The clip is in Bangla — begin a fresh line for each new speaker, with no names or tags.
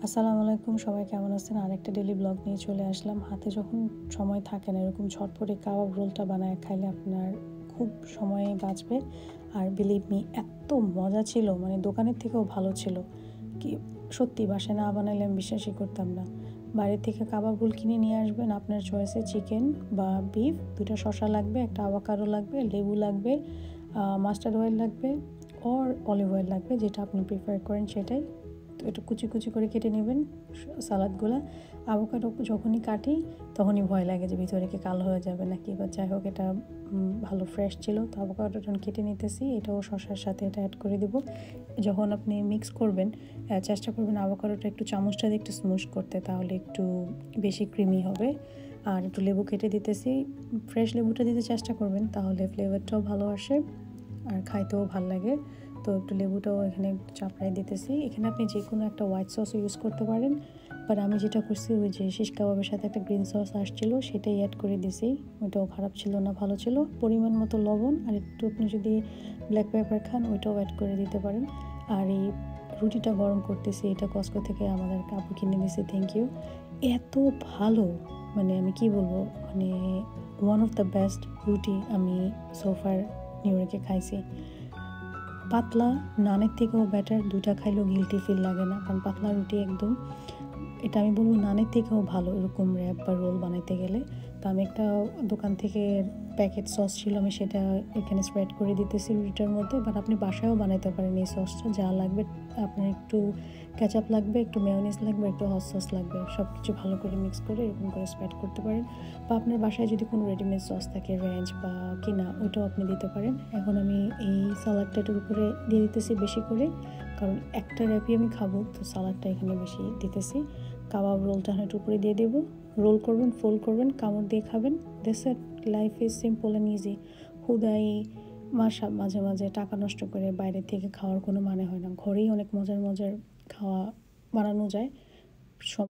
আসসালামু আলাইকুম, সবাই কেমন আছেন? আরেকটা ডেইলি ব্লগ নিয়ে চলে আসলাম। হাতে যখন সময় থাকে না, এরকম ঝটপটে কাবাব রোলটা বানায় খাইলে আপনার খুব সময় বাঁচবে। আর বিলিভ মি, এত মজা ছিল, মানে দোকানের থেকেও ভালো ছিল। কি সত্যি, বাসায় না বানাইলে আমি বিশ্বাসই করতাম না। বাইরে থেকে কাবাব রোল কিনে নিয়ে আসবেন, আপনার চয়েসে চিকেন বা বিফ, 2টা শসা লাগবে, একটা আভোকাডো লাগবে, লেবু লাগবে, মাস্টার্ড অয়েল লাগবে, অর অলিভ অয়েল লাগবে, যেটা আপনি প্রিফার করেন সেটাই। তো একটু কুচি কুচি করে কেটে নেবেন সালাদগুলা। আভোকাডো যখনই কাটি তখনই ভয় লাগে যে ভিতরে কি কালো হয়ে যাবে নাকি, বা যাই হোক, এটা ভালো ফ্রেশ ছিল। তো আভোকাডো যখন কেটে নিতেছি, এটাও শসার সাথে এটা অ্যাড করে দেবো। যখন আপনি মিক্স করবেন, চেষ্টা করবেন আভোকাডোটা একটু চামচটা দিয়ে একটু স্মুশ করতে, তাহলে একটু বেশি ক্রিমি হবে। আর একটু লেবু কেটে দিতেছি, ফ্রেশ লেবুটা দিতে চেষ্টা করবেন, তাহলে ফ্লেভারটাও ভালো আসে আর খাইতেও ভালো লাগে। তো একটু লেবুটাও এখানে চাপড়াই দিতেছি। এখানে আপনি যে কোনো একটা হোয়াইট সসও ইউজ করতে পারেন, বাট আমি যেটা করছি ওই যে শিশ কাবাবের সাথে একটা গ্রিন সস আসছিলো, সেটাই অ্যাড করে দিছি। ওইটাও খারাপ ছিল না, ভালো ছিল। পরিমাণ মতো লবণ, আর একটু আপনি যদি ব্ল্যাক পেপার খান ওইটাও অ্যাড করে দিতে পারেন। আর এই রুটিটা গরম করতেছি, এটা কস্কো থেকে আমাদের আপু কিনে দিয়েছে, থ্যাংক ইউ। এত ভালো, মানে আমি কি বলবো, মানে ওয়ান অফ দ্য বেস্ট রুটি আমি সোফার নিউ ইয়র্কে খাইছি। পাতলা, নানের থেকেও বেটার, 2টা খাইলেও গিলটি ফিল লাগে না, কারণ পাতলা রুটি একদম, এটা আমি বলবো নানের থেকেও ভালো এরকম র্যাপ বা রোল বানাইতে গেলে। তো আমি একটা দোকান থেকে প্যাকেট সস ছিল, আমি সেটা এখানে স্প্রেড করে দিতেছি রুটিটার মধ্যে। বাট আপনি বাসায়ও বানাইতে পারেন এই সসটা। যা লাগবে, আপনার একটু কেচাপ লাগবে, একটু মেয়োনিজ লাগবে, একটু হট সস লাগবে, সব কিছু ভালো করে মিক্স করে এরকম করে স্প্রেড করতে পারেন। বা আপনার বাসায় যদি কোনো রেডিমেড সস থাকে, রেঞ্জ বা কিনা, ওইটাও আপনি দিতে পারেন। এখন আমি এই সালাডটার উপরে দিয়ে দিতেছি বেশি করে, কারণ একটা র্যাপই আমি খাবো, তো সালাডটা এখানে বেশি দিতেছি। কাবাব রোলটা একটু উপরে দিয়ে দেবো, রোল করবেন, ফোল্ড করবেন, কামড় দিয়ে খাবেন। That's it. Life is simple and easy. হুদাই মাঝে মাঝে টাকা নষ্ট করে বাইরে থেকে খাওয়ার কোনো মানে হয় না। ঘরেই অনেক মজার মজার খাওয়া বানানো যায়।